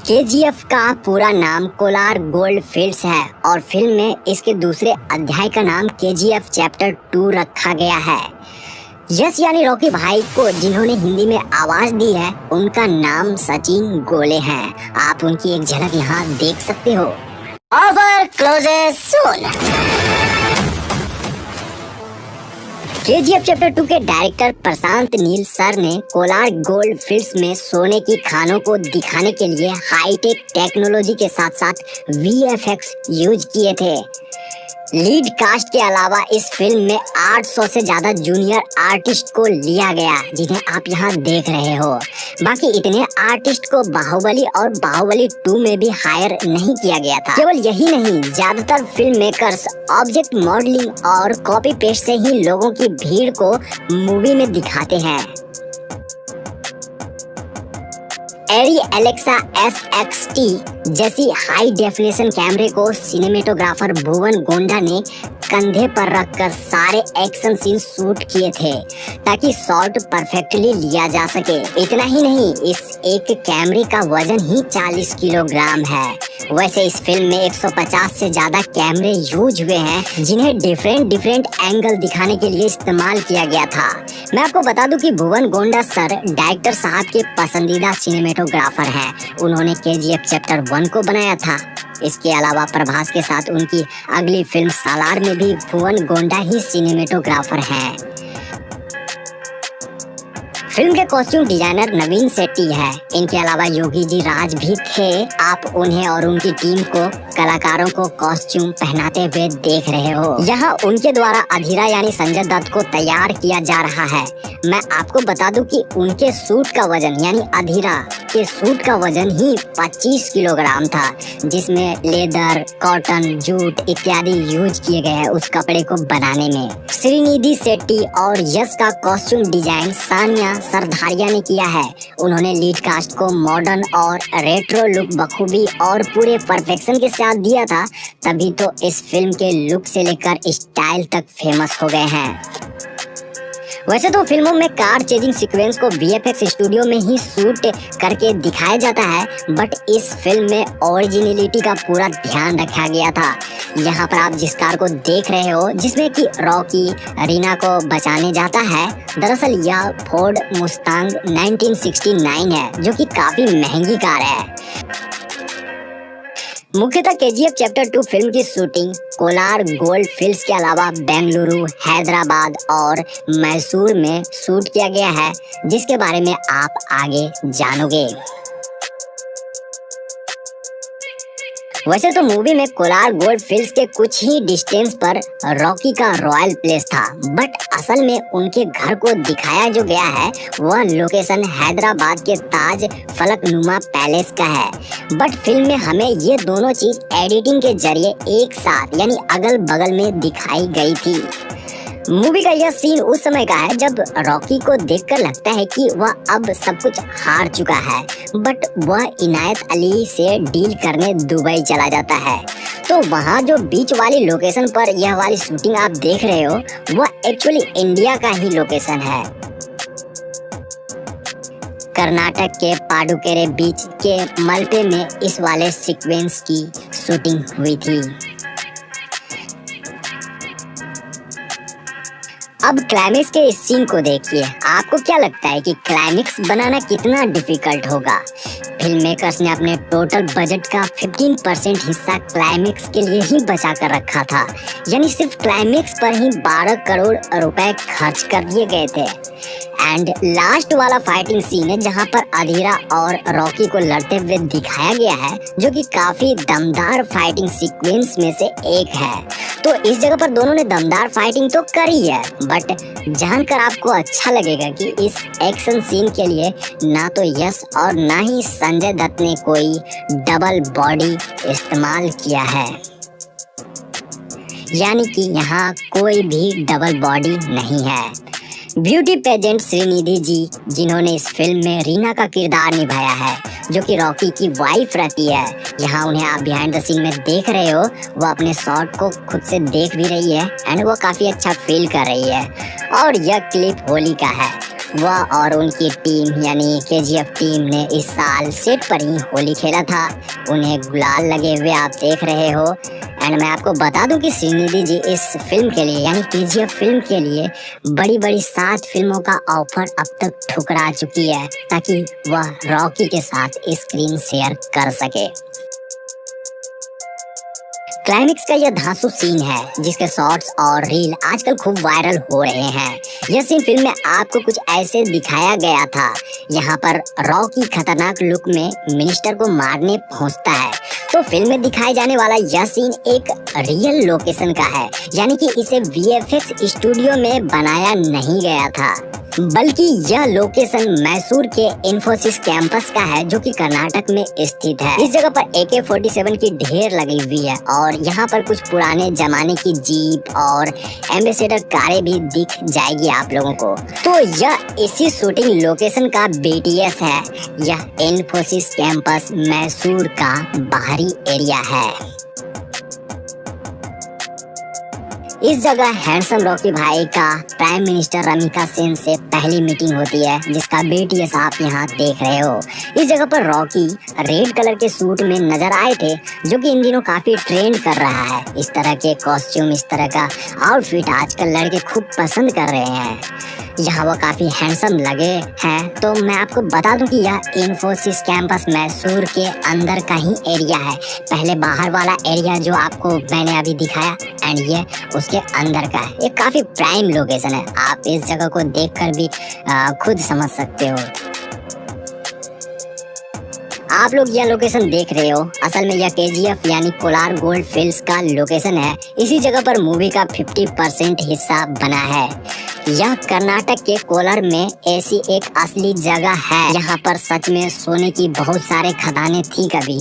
KGF का पूरा नाम कोलार गोल्ड फील्ड्स है और फिल्म में इसके दूसरे अध्याय का नाम केजीएफ चैप्टर 2 रखा गया है। यस यानी रॉकी भाई को जिन्होंने हिंदी में आवाज दी है उनका नाम सचिन गोले हैं। आप उनकी एक झलक यहाँ देख सकते हो। ऑफर क्लोजेस सून। केजीएफ चैप्टर 2 के डायरेक्टर प्रशांत नील सर ने कोलार गोल्ड फील्ड्स में सोने की खानों को दिखाने के लिए हाईटेक टेक्नोलॉजी के साथ साथ वीएफएक्स यूज किए थे। लीड कास्ट के अलावा इस फिल्म में 800 से ज्यादा जूनियर आर्टिस्ट को लिया गया जिन्हें आप यहाँ देख रहे हो। बाकी इतने आर्टिस्ट को बाहुबली और बाहुबली 2 में भी हायर नहीं किया गया था। केवल यही नहीं, ज्यादातर फिल्म मेकर्स ऑब्जेक्ट मॉडलिंग और कॉपी पेस्ट से ही लोगों की भीड़ को मूवी में दिखाते हैं। एरी एलेक्सा SXT जैसी हाई डेफिनेशन कैमरे को सिनेमेटोग्राफर भुवन गोंडा ने कंधे पर रखकर सारे एक्शन सीन शूट किए थे ताकि शॉट परफेक्टली लिया जा सके। इतना ही नहीं, इस एक कैमरे का वजन ही 40 किलोग्राम है। वैसे इस फिल्म में 150 से ज्यादा कैमरे यूज हुए हैं जिन्हें डिफरेंट एंगल दिखाने के लिए इस्तेमाल किया गया था। मैं आपको बता दूं कि भुवन गोंडा सर डायरेक्टर साहब के पसंदीदा सिनेमेटोग्राफर हैं। उन्होंने केजीएफ चैप्टर 1 को बनाया था। इसके अलावा प्रभास के साथ उनकी अगली फिल्म सालार में भी भुवन गोंडा ही सिनेमेटोग्राफर हैं। फिल्म के कॉस्ट्यूम डिजाइनर नवीन सेट्टी है। इनके अलावा योगी जी राज भी थे। आप उन्हें और उनकी टीम को कलाकारों को कॉस्ट्यूम पहनाते हुए देख रहे हो। यहाँ उनके द्वारा अधीरा यानी संजय दत्त को तैयार किया जा रहा है। मैं आपको बता दूं कि उनके सूट का वजन यानी अधीरा के सूट का वजन ही 25 किलोग्राम था, जिसमें लेदर, कॉटन, जूट इत्यादि यूज किए गए हैं उस कपड़े को बनाने में। श्रीनिधि शेट्टी और यश का कॉस्ट्यूम डिजाइन सानिया सरधारिया ने किया है। उन्होंने लीड कास्ट को मॉडर्न और रेट्रो लुक बखूबी और पूरे परफेक्शन के साथ दिया था, तभी तो इस फिल्म के लुक से लेकर स्टाइल तक फेमस हो गए हैं। वैसे तो फिल्मों में कार चेजिंग सीक्वेंस को वीएफएक्स स्टूडियो में ही शूट करके दिखाया जाता है, बट इस फिल्म में ओरिजिनलिटी का पूरा ध्यान रखा गया था। यहाँ पर आप जिस कार को देख रहे हो जिसमें कि रॉकी रीना को बचाने जाता है, दरअसल यह फोर्ड मुस्तांग 1969 है जो कि काफी महंगी कार है। मुख्यतः केजीएफ चैप्टर 2 फिल्म की शूटिंग कोलार गोल्ड फील्ड्स के अलावा बेंगलुरु, हैदराबाद और मैसूर में शूट किया गया है, जिसके बारे में आप आगे जानोगे। वैसे तो मूवी में कोलार गोल्ड फील्ड्स के कुछ ही डिस्टेंस पर रॉकी का रॉयल प्लेस था, बट असल में उनके घर को दिखाया जो गया है वह लोकेशन हैदराबाद के ताज फलकनुमा पैलेस का है। बट फिल्म में हमें ये दोनों चीज एडिटिंग के जरिए एक साथ यानी अगल बगल में दिखाई गई थी। मूवी का यह सीन उस समय का है जब रॉकी को देखकर लगता है कि वह अब सब कुछ हार चुका है, बट वह इनायत अली से डील करने दुबई चला जाता है। तो वहाँ जो बीच वाली लोकेशन पर यह वाली शूटिंग आप देख रहे हो वह एक्चुअली इंडिया का ही लोकेशन है। कर्नाटक के पाडुकेरे बीच के मल्पे में इस वाले सीक्वेंस की शूटिंग हुई थी। अब क्लाइमेक्स के इस सीन को देखिए। आपको क्या लगता है कि क्लाइमेक्स बनाना कितना डिफिकल्ट होगा? फिल्म मेकर्स ने अपने टोटल बजट का 15% हिस्सा क्लाइमेक्स के लिए ही बचा कर रखा था, यानी सिर्फ क्लाइमेक्स पर ही 12 करोड़ रुपए खर्च कर दिए गए थे। एंड लास्ट वाला फाइटिंग सीन है जहां पर अधीरा और रॉकी को लड़ते हुए दिखाया गया है, जो कि काफी दमदार फाइटिंग सीक्वेंस में से एक है। तो इस जगह पर दोनों ने दमदार फाइटिंग तो करी है, बट जानकर आपको अच्छा लगेगा कि इस एक्शन सीन के लिए ना तो यश और ना ही संजय दत्त ने कोई डबल बॉडी इस्तेमाल किया है, यानी कि यहाँ कोई भी डबल बॉडी नहीं है। ब्यूटी पेजेंट श्रीनिधि जी, जिन्होंने इस फिल्म में रीना का किरदार निभाया है, जो कि रॉकी की वाइफ रहती है, यहाँ उन्हें आप बिहाइंड द सीन में देख रहे हो। वो अपने शॉट को खुद से देख भी रही है एंड वो काफी अच्छा फील कर रही है। और यह क्लिप होली का है। वह और उनकी टीम यानी केजीएफ टीम ने इस साल सेट पर ही होली खेला था। उन्हें गुलाल लगे हुए आप देख रहे हो। एंड मैं आपको बता दूं कि श्रीनिधि जी इस फिल्म के लिए यानी केजीएफ फिल्म के लिए बड़ी बड़ी 7 फिल्मों का ऑफर अब तक ठुकरा चुकी है ताकि वह रॉकी के साथ स्क्रीन शेयर कर सके। क्लाइमेक्स का यह धांसू सीन है जिसके शॉट्स और रील आजकल खूब वायरल हो रहे हैं। यह सीन फिल्म में आपको कुछ ऐसे दिखाया गया था। यहाँ पर रॉकी खतरनाक लुक में मिनिस्टर को मारने पहुंचता है तो फिल्म में दिखाए जाने वाला यह सीन एक रियल लोकेशन का है, यानी कि इसे वीएफएक्स स्टूडियो में बनाया नहीं गया था बल्कि यह लोकेशन मैसूर के इन्फोसिस कैंपस का है जो कि कर्नाटक में स्थित है। इस जगह पर AK-47 की ढेर लगी हुई है और यहाँ पर कुछ पुराने जमाने की जीप और एम्बेसडर कारें भी दिख जाएगी आप लोगों को। तो यह इसी शूटिंग लोकेशन का BTS है। यह इन्फोसिस कैंपस मैसूर का बाहरी एरिया है। इस जगह हैंडसम रॉकी भाई का प्राइम मिनिस्टर रमिका सेन से पहली मीटिंग होती है जिसका BTS आप यहाँ देख रहे हो। इस जगह पर रॉकी रेड कलर के सूट में नजर आए थे जो कि इन दिनों काफी ट्रेंड कर रहा है। इस तरह के कॉस्ट्यूम, इस तरह का आउटफिट आजकल लड़के खूब पसंद कर रहे हैं। यहाँ वो काफी हैंडसम लगे हैं। तो मैं आपको बता दूं कि यह इन्फोसिस कैंपस मैसूर के अंदर का ही एरिया है। पहले बाहर वाला एरिया जो आपको मैंने अभी दिखाया एंड ये उसके अंदर का है। ये काफी प्राइम लोकेशन है। आप इस जगह को देखकर भी खुद समझ सकते हो। आप लोग यह लोकेशन देख रहे हो, असल में यह KGF यानी कोलार गोल्ड फील्ड्स का लोकेशन है। इसी जगह पर मूवी का 50% हिस्सा बना है। यह कर्नाटक के कोलार में ऐसी एक असली जगह है। यहाँ पर सच में सोने की बहुत सारे खदानें थी कभी।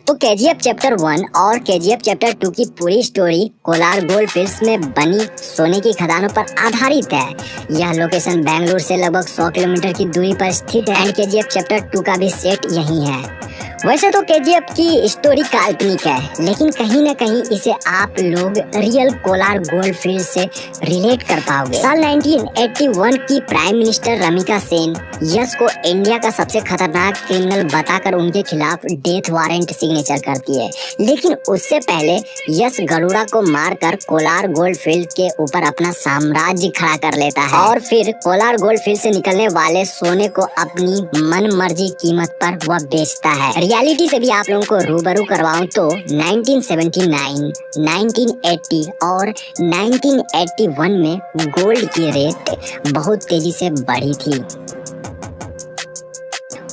तो KGF चैप्टर 1 और KGF चैप्टर 2 की पूरी स्टोरी कोलार गोल्ड फील्ड्स में बनी सोने की खदानों पर आधारित है। यह लोकेशन बेंगलुरु से लगभग 100 किलोमीटर की दूरी पर स्थित है एंड KGF चैप्टर 2 का भी सेट यही है। वैसे तो KGF की स्टोरी काल्पनिक है लेकिन कहीं न कहीं इसे आप लोग रियल कोलार गोल्ड फील्ड से रिलेट कर पाओगे। साल 1981 की प्राइम मिनिस्टर रमिका सेन यश को इंडिया का सबसे खतरनाक क्रिमिनल बताकर उनके खिलाफ डेथ वारंट सिग्नेचर करती है। लेकिन उससे पहले यश गरुड़ा को मारकर कोलार गोल्ड फील्ड के ऊपर अपना साम्राज्य खड़ा कर लेता है और फिर कोलार गोल्ड फील्ड से निकलने वाले सोने को अपनी मन मर्जी कीमत पर वह बेचता है। रियलिटी से भी आप लोगों को रूबरू करवाऊं तो 1979, 1980 और 1981 में गोल्ड की रेट बहुत तेजी से बढ़ी थी।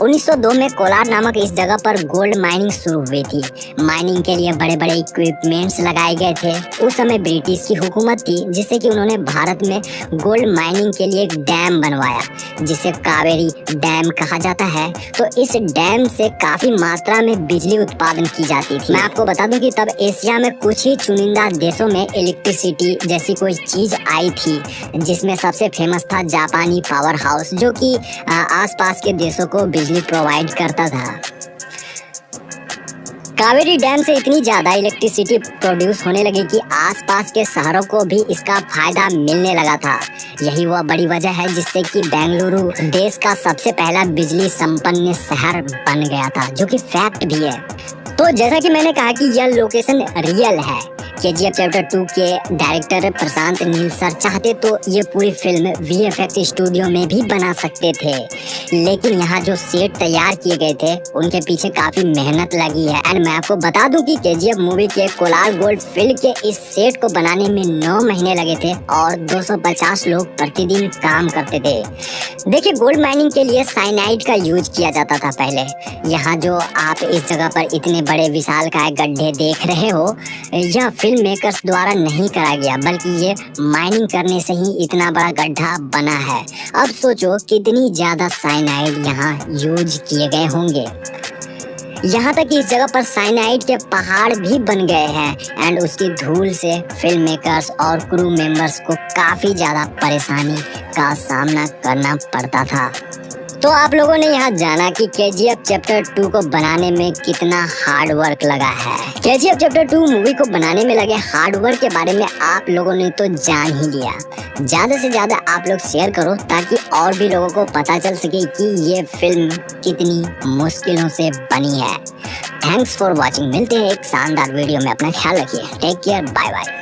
1902 में कोलार नामक इस जगह पर गोल्ड माइनिंग शुरू हुई थी। माइनिंग के लिए बड़े बड़े इक्विपमेंट्स लगाए गए थे। उस समय ब्रिटिश की हुकूमत थी जिससे कि उन्होंने भारत में गोल्ड माइनिंग के लिए एक डैम बनवाया जिसे कावेरी डैम कहा जाता है। तो इस डैम से काफी मात्रा में बिजली उत्पादन की जाती थी। मैं आपको बता दूं कि तब एशिया में कुछ ही चुनिंदा देशों में इलेक्ट्रिसिटी जैसी कोई चीज आई थी जिसमें सबसे फेमस था जापानी पावर हाउस जो कि आसपास के देशों को बिजली प्रोवाइड करता था। कावेरी डैम से इतनी ज्यादा इलेक्ट्रिसिटी प्रोड्यूस होने लगी कि आसपास के शहरों को भी इसका फायदा मिलने लगा था। यही वह बड़ी वजह है जिससे कि बेंगलुरु देश का सबसे पहला बिजली संपन्न शहर बन गया था, जो कि फैक्ट भी है। तो जैसा कि मैंने कहा कि यह लोकेशन रियल है। KGF चैप्टर 2 के डायरेक्टर प्रशांत नील सर चाहते तो ये पूरी फिल्म VFX स्टूडियो में भी बना सकते थे, लेकिन यहाँ जो सेट तैयार किए गए थे उनके पीछे काफी मेहनत लगी है। एंड मैं आपको बता दूं कि KGF मूवी के कोलार गोल्ड फील्ड के इस सेट को बनाने में 9 महीने लगे थे और 250 लोग प्रतिदिन काम करते थे। देखिए, गोल्ड माइनिंग के लिए साइनाइड का यूज किया जाता था पहले। यहाँ जो आप इस जगह पर इतने बड़े विशालकाय गड्ढे देख रहे हो, यह फिल्म मेकर्स द्वारा नहीं करा गया, बल्कि ये माइनिंग करने से ही इतना बड़ा गड्ढा बना है। अब सोचो कितनी ज्यादा साइनाइड यहाँ यूज किए गए होंगे। यहाँ तक कि इस जगह पर साइनाइड के पहाड़ भी बन गए हैं एंड उसकी धूल से फिल्म मेकर्स और क्रू मेंबर्स को काफी ज्यादा परेशानी का सामना करना पड़ता था। तो तो आप लोगों ने यहाँ जाना कि KGF चैप्टर 2 को बनाने में कितना हार्ड वर्क लगा है। KGF चैप्टर 2 मूवी को बनाने में लगे हार्ड वर्क के बारे में आप लोगों ने तो जान ही लिया। ज्यादा से ज्यादा आप लोग शेयर करो ताकि और भी लोगों को पता चल सके कि ये फिल्म कितनी मुश्किलों से बनी है। Thanks for watching. मिलते हैं एक शानदार वीडियो में। अपना ख्याल रखिए। Take care. Bye bye.